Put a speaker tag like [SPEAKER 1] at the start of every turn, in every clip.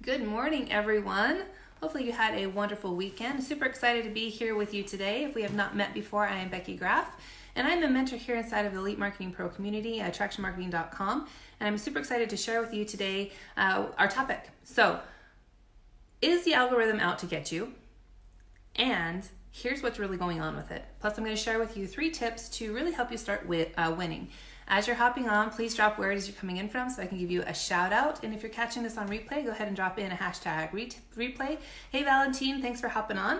[SPEAKER 1] Good morning, everyone. Hopefully you had a wonderful weekend. Super excited to be here with you today. If we have not met before, I am Becky Graff, and I'm a mentor here inside of the Elite Marketing Pro community at attractionmarketing.com, and I'm super excited to share with you today our topic. So, is the algorithm out to get you? And here's what's really going on with it. Plus, I'm going to share with you 3 tips to really help you start winning. As you're hopping on, please drop where it is you're coming in from so I can give you a shout out. And if you're catching this on replay, go ahead and drop in a hashtag replay. Hey, Valentine, thanks for hopping on.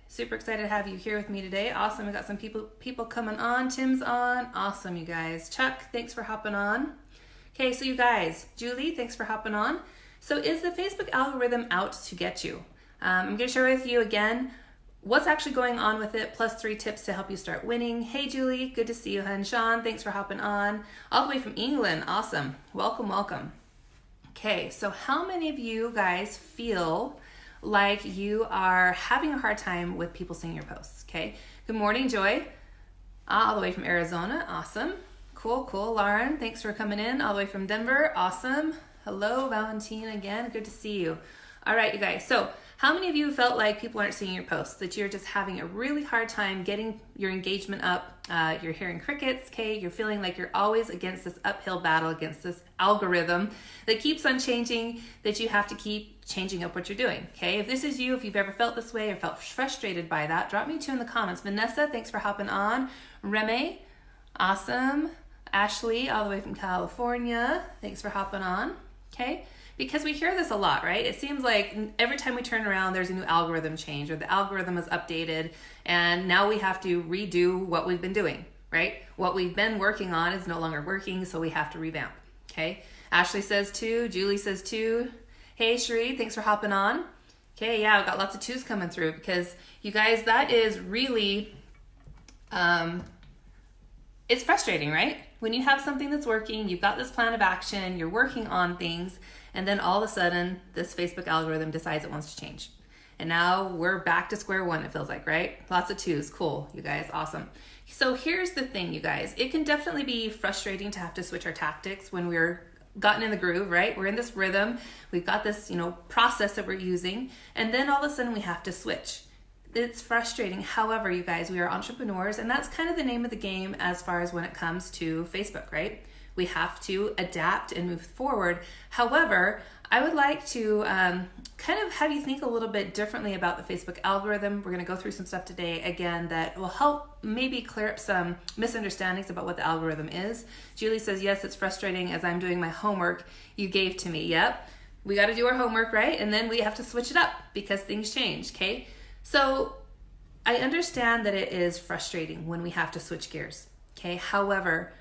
[SPEAKER 1] Super excited to have you here with me today. Awesome. We got some people coming on. Tim's on. Awesome, you guys. Chuck, thanks for hopping on. Okay, so you guys, Julie, thanks for hopping on. So is the Facebook algorithm out to get you? I'm going to share with you again what's actually going on with it, plus 3 tips to help you start winning. Hey, Julie, good to see you. And Sean, thanks for hopping on. All the way from England, awesome. Welcome, welcome. Okay, so how many of you guys feel like you are having a hard time with people seeing your posts? Okay, good morning, Joy. All the way from Arizona, awesome. Cool. Lauren, thanks for coming in all the way from Denver, awesome. Hello, Valentine again, good to see you. All right, you guys, so how many of you felt like people aren't seeing your posts, that you're just having a really hard time getting your engagement up? You're hearing crickets, okay? You're feeling like you're always against this uphill battle, against this algorithm that keeps on changing, that you have to keep changing up what you're doing, okay? If this is you, if you've ever felt this way or felt frustrated by that, drop me 2 in the comments. Vanessa, thanks for hopping on. Reme, awesome. Ashley, all the way from California, thanks for hopping on, okay? Because we hear this a lot, right? It seems like every time we turn around, there's a new algorithm change or the algorithm is updated and now we have to redo what we've been doing, right? What we've been working on is no longer working, so we have to revamp, okay? Ashley says 2, Julie says 2. Hey, Sheree, thanks for hopping on. Okay, yeah, I've got lots of 2s coming through because you guys, that is really, it's frustrating, right? When you have something that's working, you've got this plan of action, you're working on things, and then all of a sudden, this Facebook algorithm decides it wants to change. And now we're back to square one, it feels like, right? Lots of 2s, cool, you guys, awesome. So here's the thing, you guys. It can definitely be frustrating to have to switch our tactics when we're gotten in the groove, right? We're in this rhythm, we've got this, process that we're using, and then all of a sudden we have to switch. It's frustrating. However, you guys, we are entrepreneurs, and that's kind of the name of the game as far as when it comes to Facebook, right? We have to adapt and move forward. However, I would like to kind of have you think a little bit differently about the Facebook algorithm. We're going to go through some stuff today, again, that will help maybe clear up some misunderstandings about what the algorithm is. Julie says, yes, it's frustrating as I'm doing my homework you gave to me. Yep, we got to do our homework, right? And then we have to switch it up because things change, okay? So I understand that it is frustrating when we have to switch gears, okay? However,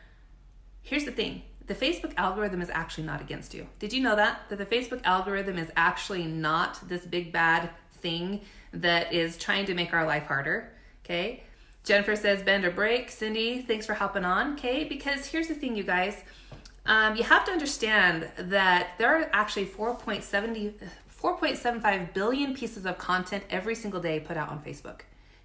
[SPEAKER 1] here's the thing. The Facebook algorithm is actually not against you. Did you know that? That the Facebook algorithm is actually not this big bad thing that is trying to make our life harder, okay? Jennifer says, bend or break. Cindy, thanks for hopping on, okay? Because here's the thing, you guys. You have to understand that there are actually 4.75 billion pieces of content every single day put out on Facebook,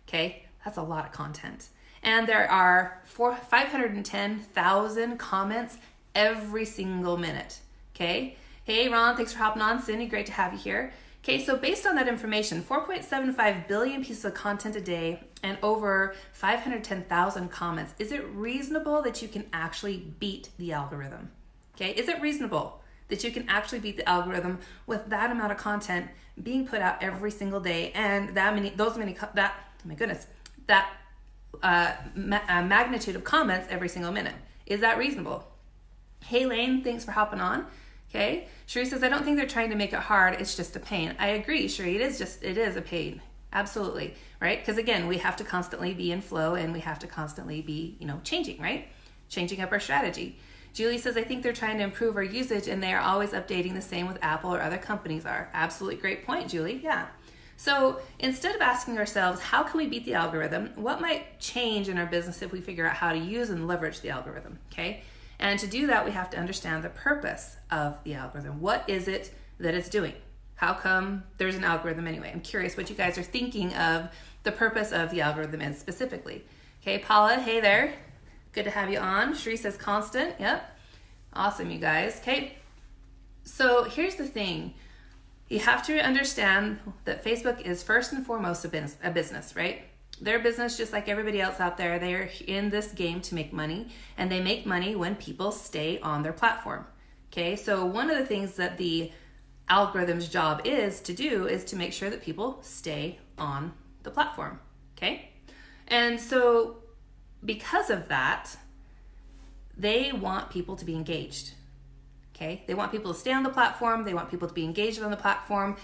[SPEAKER 1] okay? That's a lot of content. And there are 510,000 comments every single minute, okay? Hey, Ron, thanks for hopping on. Cindy, great to have you here. Okay, so based on that information, 4.75 billion pieces of content a day and over 510,000 comments, is it reasonable that you can actually beat the algorithm? Okay, is it reasonable that you can actually beat the algorithm with that amount of content being put out every single day and magnitude of comments every single minute? Is that reasonable? Hey, Lane, thanks for hopping on. Okay, Sheree says, I don't think they're trying to make it hard. It's just a pain. I agree, Sheree. It is a pain. Absolutely, right? Because again, we have to constantly be in flow and we have to constantly be, changing, right? Changing up our strategy. Julie says, I think they're trying to improve our usage and they are always updating, the same with Apple or other companies are. Absolutely great point, Julie. Yeah. So instead of asking ourselves, how can we beat the algorithm? What might change in our business if we figure out how to use and leverage the algorithm, okay? And to do that, we have to understand the purpose of the algorithm. What is it that it's doing? How come there's an algorithm anyway? I'm curious what you guys are thinking of the purpose of the algorithm is specifically. Okay, Paula, hey there. Good to have you on. Sheree says constant. Yep. Awesome, you guys. Okay. So here's the thing. You have to understand that Facebook is first and foremost a business, right? They're a business just like everybody else out there. They're in this game to make money, and they make money when people stay on their platform. Okay, so one of the things that the algorithm's job is to do is to make sure that people stay on the platform. Okay, and so because of that, they want people to be engaged. Okay, they want people to stay on the platform. They want people to be engaged on the platform.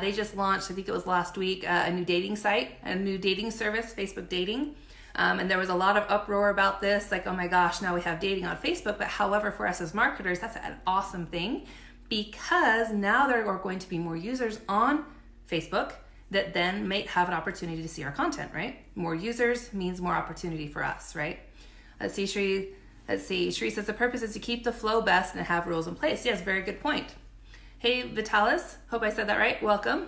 [SPEAKER 1] They just launched, I think it was last week, a new dating site, a new dating service, Facebook Dating. And there was a lot of uproar about this, like, oh my gosh, now we have dating on Facebook. But however, for us as marketers, that's an awesome thing, because now there are going to be more users on Facebook that then may have an opportunity to see our content, right? More users means more opportunity for us, right? Let's see, Shri says the purpose is to keep the flow best and have rules in place. Yes, very good point. Hey, Vitalis, hope I said that right. Welcome.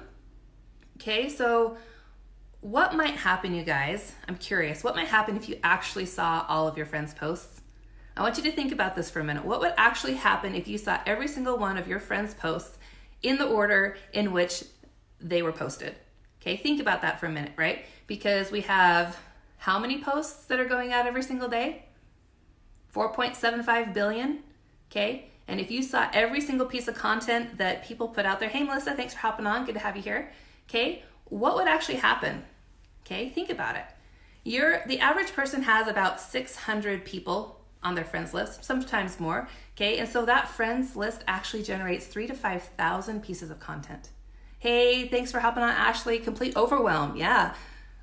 [SPEAKER 1] Okay, so what might happen, you guys? I'm curious. What might happen if you actually saw all of your friends' posts? I want you to think about this for a minute. What would actually happen if you saw every single one of your friends' posts in the order in which they were posted? Okay, think about that for a minute, right? Because we have how many posts that are going out every single day? 4.75 billion, okay? And if you saw every single piece of content that people put out there, hey Melissa, thanks for hopping on, good to have you here, okay? What would actually happen? Okay, think about it. The average person has about 600 people on their friends list, sometimes more, okay? And so that friends list actually generates 3,000 to 5,000 pieces of content. Hey, thanks for hopping on, Ashley, complete overwhelm, yeah.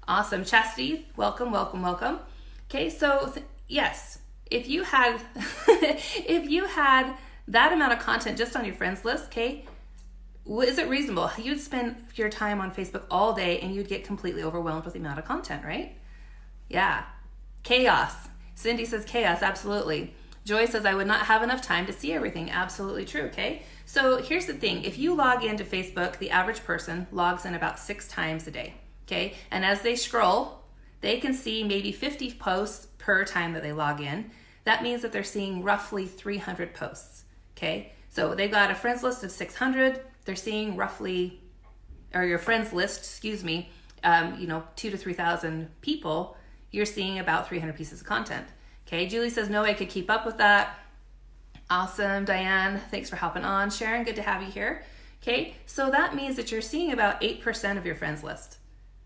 [SPEAKER 1] Awesome, Chastity, welcome, welcome, welcome. Okay, so yes, if you had that amount of content just on your friends list, okay, is it reasonable? You'd spend your time on Facebook all day and you'd get completely overwhelmed with the amount of content, right? Yeah. Chaos. Cindy says chaos, absolutely. Joy says I would not have enough time to see everything. Absolutely true, okay? So here's the thing. If you log into Facebook, the average person logs in about 6 times a day, okay? And as they scroll, they can see maybe 50 posts per time that they log in. That means that they're seeing roughly 300 posts, okay? So they've got a friends list of 600. They're seeing roughly, or your friends list, 2,000 to 3,000 people. You're seeing about 300 pieces of content, okay? Julie says, no way I could keep up with that. Awesome, Diane, thanks for hopping on. Sharon, good to have you here, okay? So that means that you're seeing about 8% of your friends list,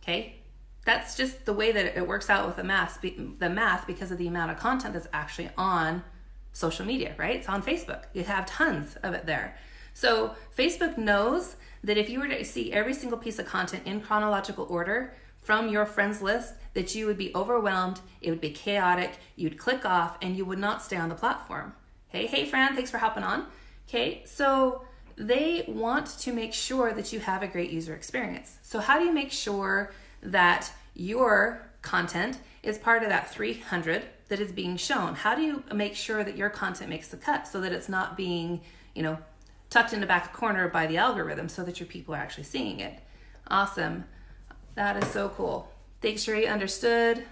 [SPEAKER 1] okay? That's just the way that it works out with the math because of the amount of content that's actually on social media, right? It's on Facebook. You have tons of it there. So Facebook knows that if you were to see every single piece of content in chronological order from your friends list, that you would be overwhelmed, it would be chaotic, you'd click off, and you would not stay on the platform. Okay, hey Fran, thanks for hopping on. Okay, so they want to make sure that you have a great user experience. So how do you make sure that your content is part of that 300 that is being shown? How do you make sure that your content makes the cut so that it's not being, tucked in the back corner by the algorithm so that your people are actually seeing it? Awesome. That is so cool. Thanks, Sheree. Understood.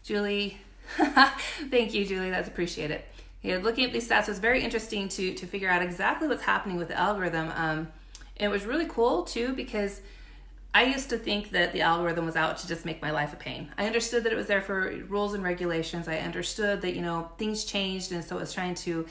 [SPEAKER 1] Julie. Thank you, Julie. That's appreciated. Yeah, looking at these stats was very interesting to figure out exactly what's happening with the algorithm. It was really cool too, because I used to think that the algorithm was out to just make my life a pain. I understood that it was there for rules and regulations. I understood that, things changed, and so it was trying to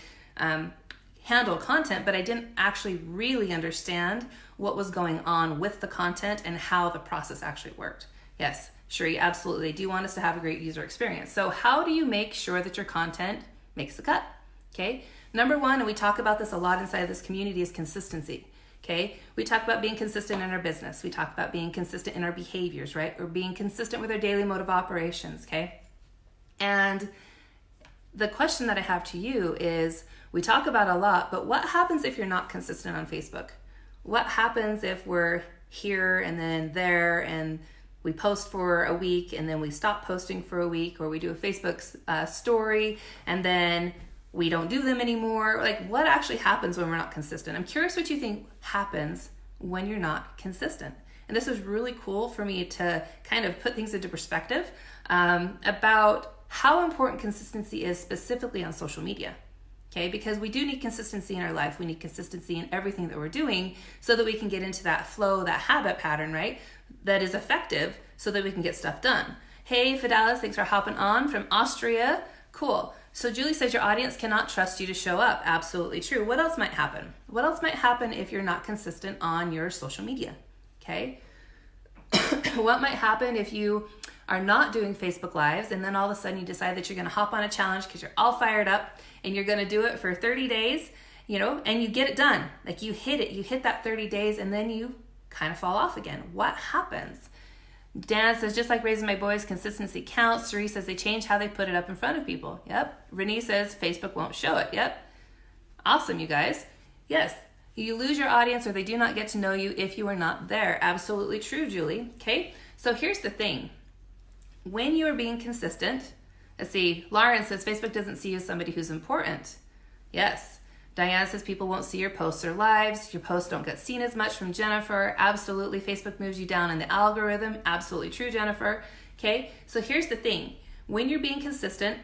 [SPEAKER 1] handle content, but I didn't actually really understand what was going on with the content and how the process actually worked. Yes, Sheree, absolutely. They do want us to have a great user experience. So how do you make sure that your content makes the cut? Okay, number one, and we talk about this a lot inside of this community, is consistency. Okay, we talk about being consistent in our business. We talk about being consistent in our behaviors, right? Or being consistent with our daily mode of operations, okay? And the question that I have to you is, we talk about a lot, but what happens if you're not consistent on Facebook? What happens if we're here and then there and we post for a week and then we stop posting for a week, or we do a Facebook story and then we don't do them anymore? Like, what actually happens when we're not consistent? I'm curious what you think happens when you're not consistent. And this was really cool for me to kind of put things into perspective about how important consistency is specifically on social media. Okay, because we do need consistency in our life. We need consistency in everything that we're doing so that we can get into that flow, that habit pattern, right? That is effective so that we can get stuff done. Hey, Fidelis, thanks for hopping on from Austria. Cool. So Julie says your audience cannot trust you to show up. Absolutely true. What else might happen? What else might happen if you're not consistent on your social media? Okay. What might happen if you are not doing Facebook Lives and then all of a sudden you decide that you're going to hop on a challenge because you're all fired up and you're going to do it for 30 days, and you get it done. Like you hit that 30 days and then you kind of fall off again. What happens? Dan says, just like raising my boys, consistency counts. Cherie says they change how they put it up in front of people. Yep. Renee says Facebook won't show it. Yep. Awesome, you guys. Yes. You lose your audience or they do not get to know you if you are not there. Absolutely true, Julie. Okay. So here's the thing. When you are being consistent, let's see, Lauren says Facebook doesn't see you as somebody who's important. Yes. Diane says people won't see your posts or lives. Your posts don't get seen as much from Jennifer. Absolutely. Facebook moves you down in the algorithm. Absolutely true, Jennifer. Okay. So here's the thing. When you're being consistent,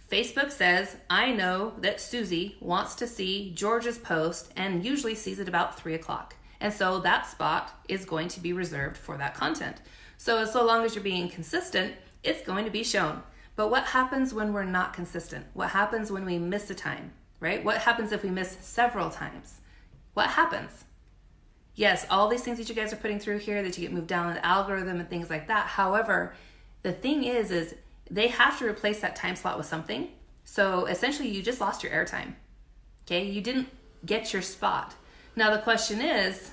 [SPEAKER 1] Facebook says, I know that Susie wants to see George's post and usually sees it about 3 o'clock. And so that spot is going to be reserved for that content. So long as you're being consistent, it's going to be shown. But what happens when we're not consistent? What happens when we miss a time, right? What happens if we miss several times? What happens? Yes, all these things that you guys are putting through here, that you get moved down in the algorithm and things like that. However, the thing is they have to replace that time slot with something. So essentially you just lost your airtime. Okay, you didn't get your spot. Now the question is,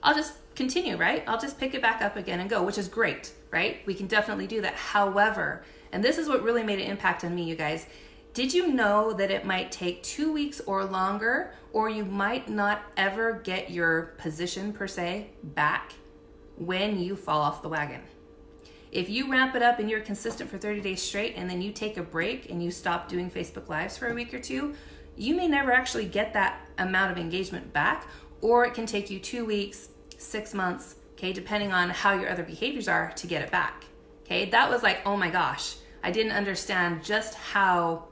[SPEAKER 1] I'll just continue, right? I'll just pick it back up again and go, which is great, right? We can definitely do that. However, and this is what really made an impact on me, you guys. Did you know that it might take 2 weeks or longer, or you might not ever get your position per se back when you fall off the wagon? If you ramp it up and you're consistent for 30 days straight and then you take a break and you stop doing Facebook Lives for a week or two, you may never actually get that amount of engagement back, or it can take you 2 weeks, 6 months, okay, depending on how your other behaviors are to get it back. Okay, that was like, oh my gosh, I didn't understand just how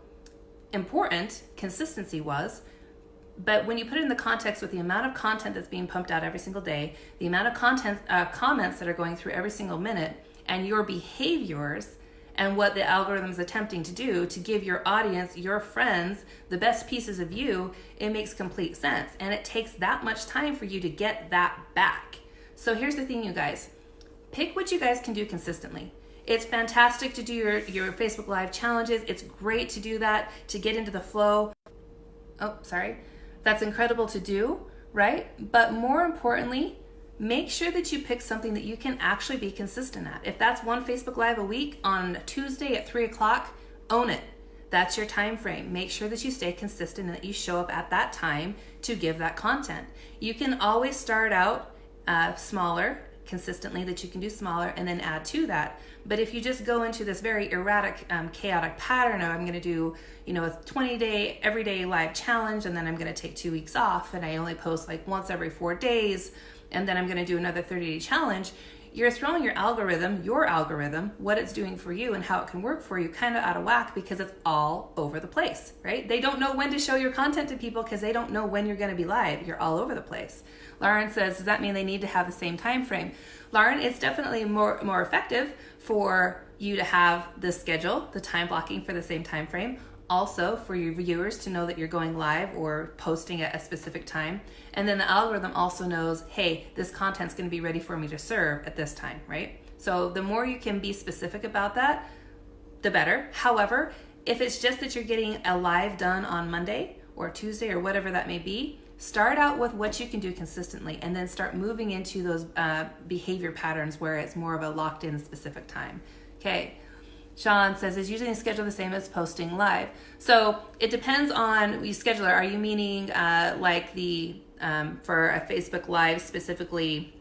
[SPEAKER 1] important consistency was. But when you put it in the context with the amount of content that's being pumped out every single day, the amount of comments that are going through every single minute, and your behaviors and what the algorithm is attempting to do to give your audience, your friends, the best pieces of you, it makes complete sense. And it takes that much time for you to get that back. So here's the thing, you guys. Pick what you guys can do consistently. It's fantastic to do your Facebook Live challenges. It's great to do that, to get into the flow. Oh, sorry. That's incredible to do, right? But more importantly, make sure that you pick something that you can actually be consistent at. If that's one Facebook Live a week on Tuesday at 3 o'clock, own it. That's your time frame. Make sure that you stay consistent and that you show up at that time to give that content. You can always start out smaller, consistently, that you can do smaller and then add to that. But if you just go into this very erratic, chaotic pattern of I'm going to do, a 20-day, everyday live challenge, and then I'm going to take 2 weeks off, and I only post like once every 4 days, and then I'm going to do another 30-day challenge, you're throwing your algorithm, what it's doing for you and how it can work for you, kind of out of whack, because it's all over the place, right? They don't know when to show your content to people because they don't know when you're going to be live. You're all over the place. Lauren says, does that mean they need to have the same time frame? Lauren, it's definitely more effective for you to have the schedule, the time blocking for the same time frame. Also for your viewers to know that you're going live or posting at a specific time. And then the algorithm also knows, hey, this content's going to be ready for me to serve at this time, right? So the more you can be specific about that, the better. However, if it's just that you're getting a live done on Monday or Tuesday or whatever that may be, start out with what you can do consistently and then start moving into those behavior patterns where it's more of a locked in specific time. Okay. Sean says, is usually schedule the same as posting live? So it depends on your scheduler. Are you meaning like the for a Facebook Live specifically,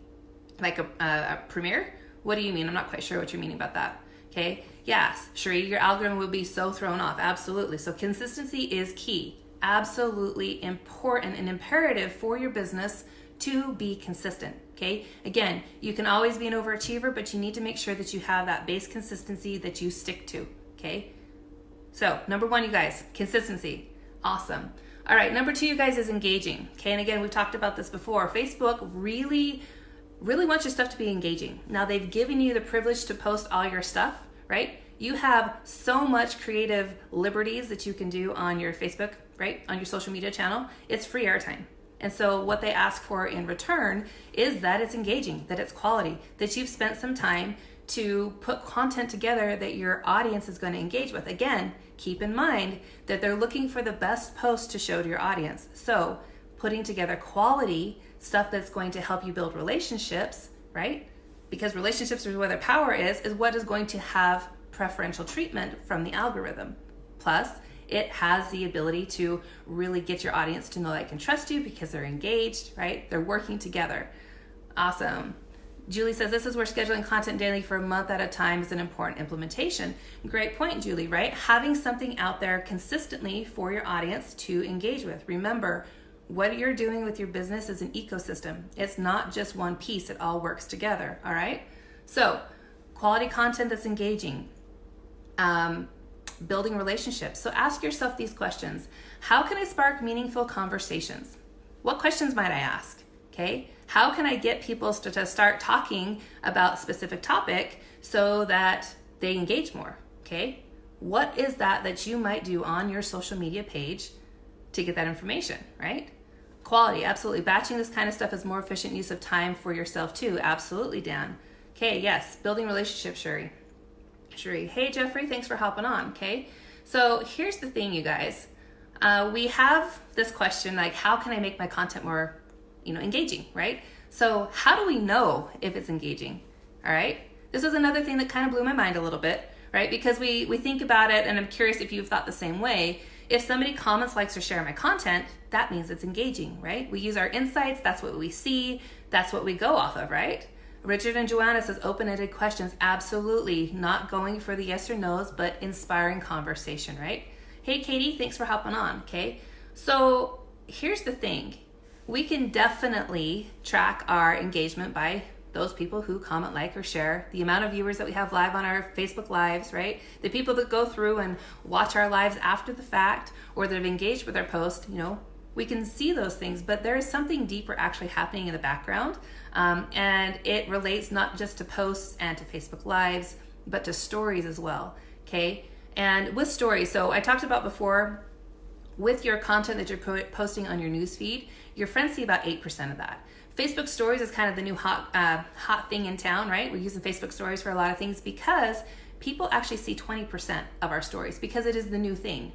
[SPEAKER 1] like a premiere? What do you mean? I'm not quite sure what you're meaning about that. Okay. Yes, Cherie, your algorithm will be so thrown off. Absolutely. So consistency is key. Absolutely important and imperative for your business to be consistent. Okay. Again, you can always be an overachiever, but you need to make sure that you have that base consistency that you stick to. Okay. So number one, you guys, consistency. Awesome. All right, number 2, you guys, is engaging. Okay, and again, we've talked about this before. Facebook really wants your stuff to be engaging. Now, they've given you the privilege to post all your stuff, right? You have so much creative liberties that you can do on your Facebook, right? On your social media channel. It's free airtime. And so what they ask for in return is that it's engaging, that it's quality, that you've spent some time to put content together that your audience is going to engage with. Again, keep in mind that they're looking for the best post to show to your audience. So putting together quality stuff that's going to help you build relationships, right? Because relationships are where the power is what is going to have preferential treatment from the algorithm. Plus, it has the ability to really get your audience to know they can trust you because they're engaged, right? They're working together. Awesome. Julie says, this is where scheduling content daily for a month at a time is an important implementation. Great point, Julie, right? Having something out there consistently for your audience to engage with. Remember, what you're doing with your business is an ecosystem. It's not just one piece. It all works together, all right? So, quality content that's engaging. Building relationships. So ask yourself these questions. How can I spark meaningful conversations? What questions might I ask? Okay. How can I get people to start talking about a specific topic so that they engage more? Okay. What is that you might do on your social media page to get that information, right? Quality, absolutely. Batching this kind of stuff is more efficient use of time for yourself too. Absolutely, Dan. Okay, yes. Building relationships, Sherry. Hey, Jeffrey, thanks for hopping on, okay? So here's the thing, you guys. We have this question, like, how can I make my content more, engaging, right? So how do we know if it's engaging, all right? This is another thing that kind of blew my mind a little bit, right? Because we think about it, and I'm curious if you've thought the same way. If somebody comments, likes, or share my content, that means it's engaging, right? We use our insights, that's what we see, that's what we go off of, right? Richard and Joanna says, open-ended questions. Absolutely. Not going for the yes or no's, but inspiring conversation, right? Hey, Katie, thanks for hopping on, okay? So here's the thing. We can definitely track our engagement by those people who comment, like, or share, the amount of viewers that we have live on our Facebook Lives, right? The people that go through and watch our lives after the fact or that have engaged with our post, we can see those things, but there is something deeper actually happening in the background. And it relates not just to posts and to Facebook Lives, but to stories as well, okay? And with stories, so I talked about before, with your content that you're posting on your newsfeed, your friends see about 8% of that. Facebook Stories is kind of the new hot thing in town, right? We're using Facebook Stories for a lot of things because people actually see 20% of our stories because it is the new thing.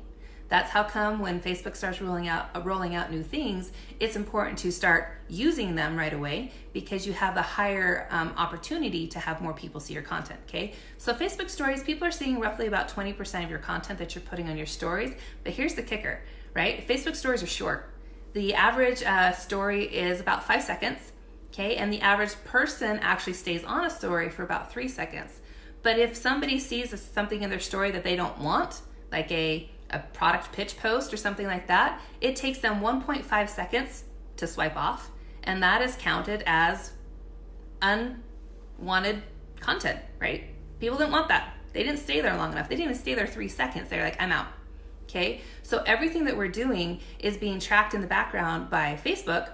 [SPEAKER 1] That's how come when Facebook starts rolling out new things, it's important to start using them right away because you have the higher opportunity to have more people see your content, okay? So Facebook Stories, people are seeing roughly about 20% of your content that you're putting on your stories, but here's the kicker, right? Facebook Stories are short. The average story is about 5 seconds, okay? And the average person actually stays on a story for about 3 seconds. But if somebody sees something in their story that they don't want, like a product pitch post or something like that, it takes them 1.5 seconds to swipe off, and that is counted as unwanted content, right? People didn't want that. They didn't stay there long enough. They didn't even stay there 3 seconds. They're like, I'm out, okay? So everything that we're doing is being tracked in the background by Facebook,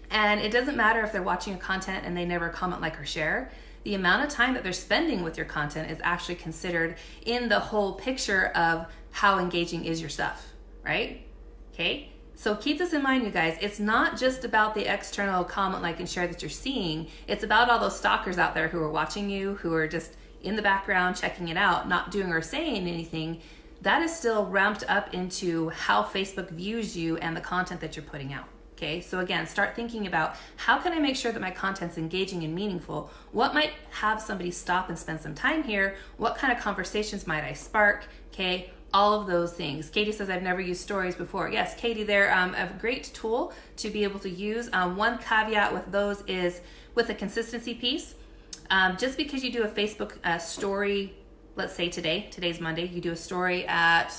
[SPEAKER 1] and it doesn't matter if they're watching your content and they never comment, like, or share. The amount of time that they're spending with your content is actually considered in the whole picture of how engaging is your stuff, right? Okay, so keep this in mind, you guys. It's not just about the external comment, like, and share that you're seeing. It's about all those stalkers out there who are watching you, who are just in the background checking it out, not doing or saying anything. That is still ramped up into how Facebook views you and the content that you're putting out. Okay, so again, start thinking about how can I make sure that my content's engaging and meaningful? What might have somebody stop and spend some time here? What kind of conversations might I spark? Okay, all of those things. Katie says, I've never used stories before. Yes, Katie, they're a great tool to be able to use. One caveat with those is with a consistency piece. Just because you do a Facebook story, let's say today's Monday, you do a story at,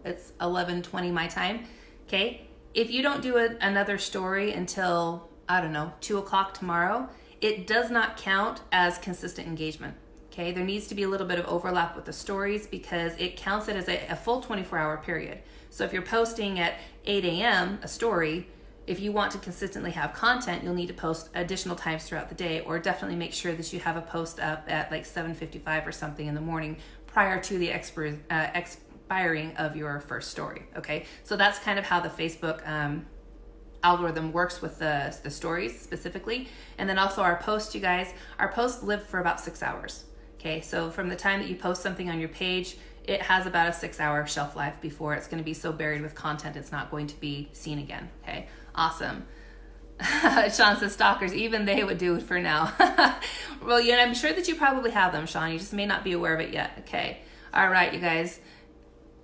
[SPEAKER 1] it's 11:20 my time, okay? If you don't do another story until, 2 o'clock tomorrow, it does not count as consistent engagement, Okay, there needs to be a little bit of overlap with the stories because it counts it as a full 24-hour period. So if you're posting at 8 a.m. a story, if you want to consistently have content, you'll need to post additional times throughout the day, or definitely make sure that you have a post up at like 7:55 or something in the morning prior to the expiring of your first story. Okay, so that's kind of how the Facebook algorithm works with the stories specifically. And then also our posts, you guys, our posts live for about 6 hours. Okay, so from the time that you post something on your page, it has about a 6-hour shelf life before it's going to be so buried with content it's not going to be seen again. Okay, awesome. Sean says stalkers, even they would do it for now. Well, yeah, I'm sure that you probably have them, Sean. You just may not be aware of it yet. Okay, all right, you guys.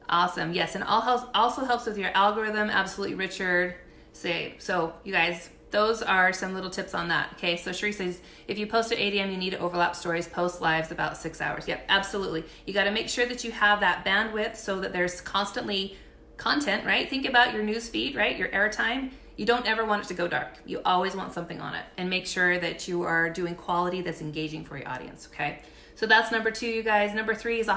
[SPEAKER 1] Awesome. Yes, and also helps with your algorithm. Absolutely, Richard. So you guys, those are some little tips on that. Okay, so Sheree says, if you post at 8 a.m., you need to overlap stories, post lives about 6 hours. Yep, absolutely. You got to make sure that you have that bandwidth so that there's constantly content, right? Think about your news feed, right? Your airtime. You don't ever want it to go dark. You always want something on it, and make sure that you are doing quality that's engaging for your audience, okay? So that's number 2, you guys. Number 3 is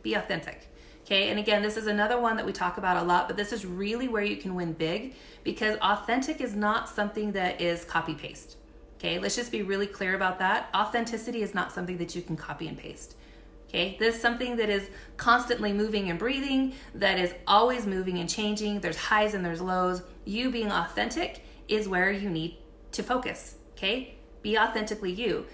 [SPEAKER 1] be authentic. Okay, and again, this is another one that we talk about a lot, but this is really where you can win big, because authentic is not something that is copy paste. Okay, let's just be really clear about that. Authenticity is not something that you can copy and paste. Okay, this is something that is constantly moving and breathing, that is always moving and changing. There's highs and there's lows. You being authentic is where you need to focus. Okay, be authentically you.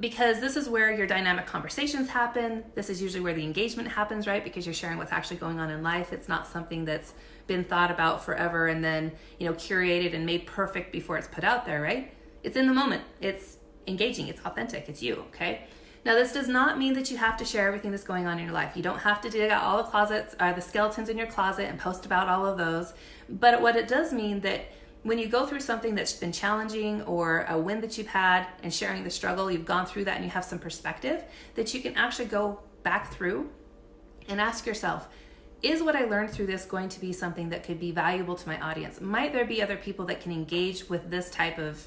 [SPEAKER 1] Because this is where your dynamic conversations happen. This is usually where the engagement happens, right? Because you're sharing what's actually going on in life. It's not something that's been thought about forever and then, curated and made perfect before it's put out there, right? It's in the moment. It's engaging. It's authentic. It's you, okay? Now, this does not mean that you have to share everything that's going on in your life. You don't have to dig out all the closets, the skeletons in your closet and post about all of those. But what it does mean that when you go through something that's been challenging, or a win that you've had and sharing the struggle, you've gone through that and you have some perspective, that you can actually go back through and ask yourself, is what I learned through this going to be something that could be valuable to my audience? Might there be other people that can engage with this type of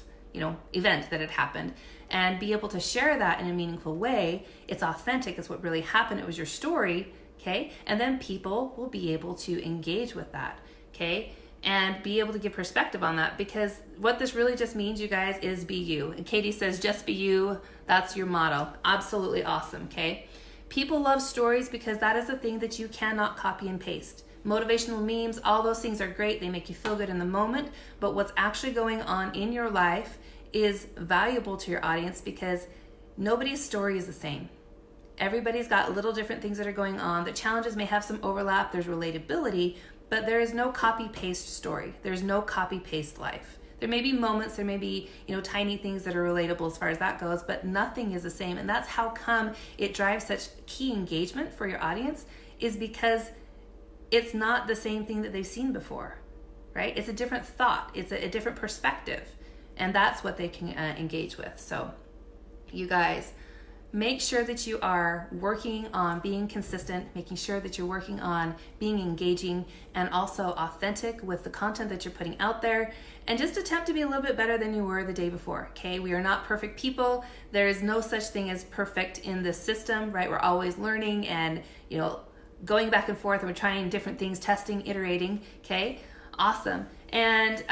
[SPEAKER 1] event that had happened and be able to share that in a meaningful way? It's authentic. It's what really happened. It was your story. Okay. And then people will be able to engage with that. Okay. And be able to give perspective on that, because what this really just means, you guys, is be you. And Katie says, just be you. That's your motto. Absolutely awesome. Okay. People love stories because that is the thing that you cannot copy and paste. Motivational memes, all those things are great. They make you feel good in the moment. But what's actually going on in your life is valuable to your audience, because nobody's story is the same. Everybody's got little different things that are going on. The challenges may have some overlap. There's relatability, but there is no copy-paste story. There's no copy-paste life. There may be moments, there may be, tiny things that are relatable as far as that goes, but nothing is the same. And that's how come it drives such key engagement for your audience, is because it's not the same thing that they've seen before, right? It's a different thought. It's a different perspective. And that's what they can engage with. So you guys, make sure that you are working on being consistent, making sure that you're working on being engaging and also authentic with the content that you're putting out there, and just attempt to be a little bit better than you were the day before, okay? We are not perfect people. There is no such thing as perfect in this system, right? We're always learning and, going back and forth, and we're trying different things, testing, iterating, okay? Awesome. And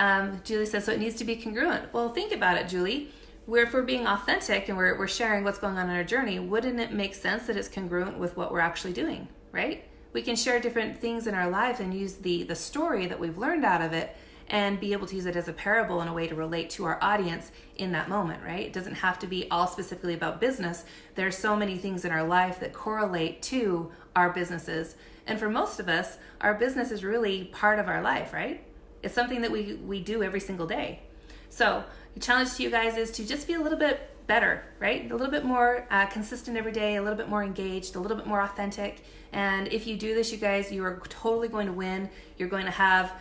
[SPEAKER 1] Julie says, so it needs to be congruent. Well, think about it, Julie. If we're being authentic and we're sharing what's going on in our journey, wouldn't it make sense that it's congruent with what we're actually doing, right? We can share different things in our life and use the story that we've learned out of it and be able to use it as a parable in a way to relate to our audience in that moment, right? It doesn't have to be all specifically about business. There's so many things in our life that correlate to our businesses. And for most of us, our business is really part of our life, right? It's something that we do every single day. So the challenge to you guys is to just be a little bit better, right? A little bit more consistent every day, a little bit more engaged, a little bit more authentic. And if you do this, you guys, you are totally going to win. You're going to have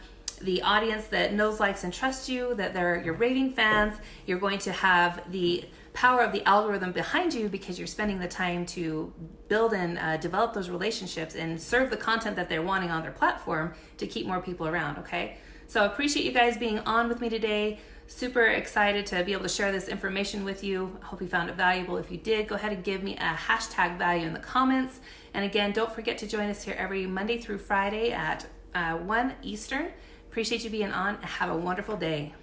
[SPEAKER 1] the audience that knows, likes, and trusts you, that they're your raving fans. You're going to have the power of the algorithm behind you because you're spending the time to build and develop those relationships and serve the content that they're wanting on their platform to keep more people around, okay? So I appreciate you guys being on with me today. Super excited to be able to share this information with you. I hope you found it valuable. If you did, go ahead and give me a hashtag value in the comments. And again, don't forget to join us here every Monday through Friday at 1 Eastern. Appreciate you being on and have a wonderful day.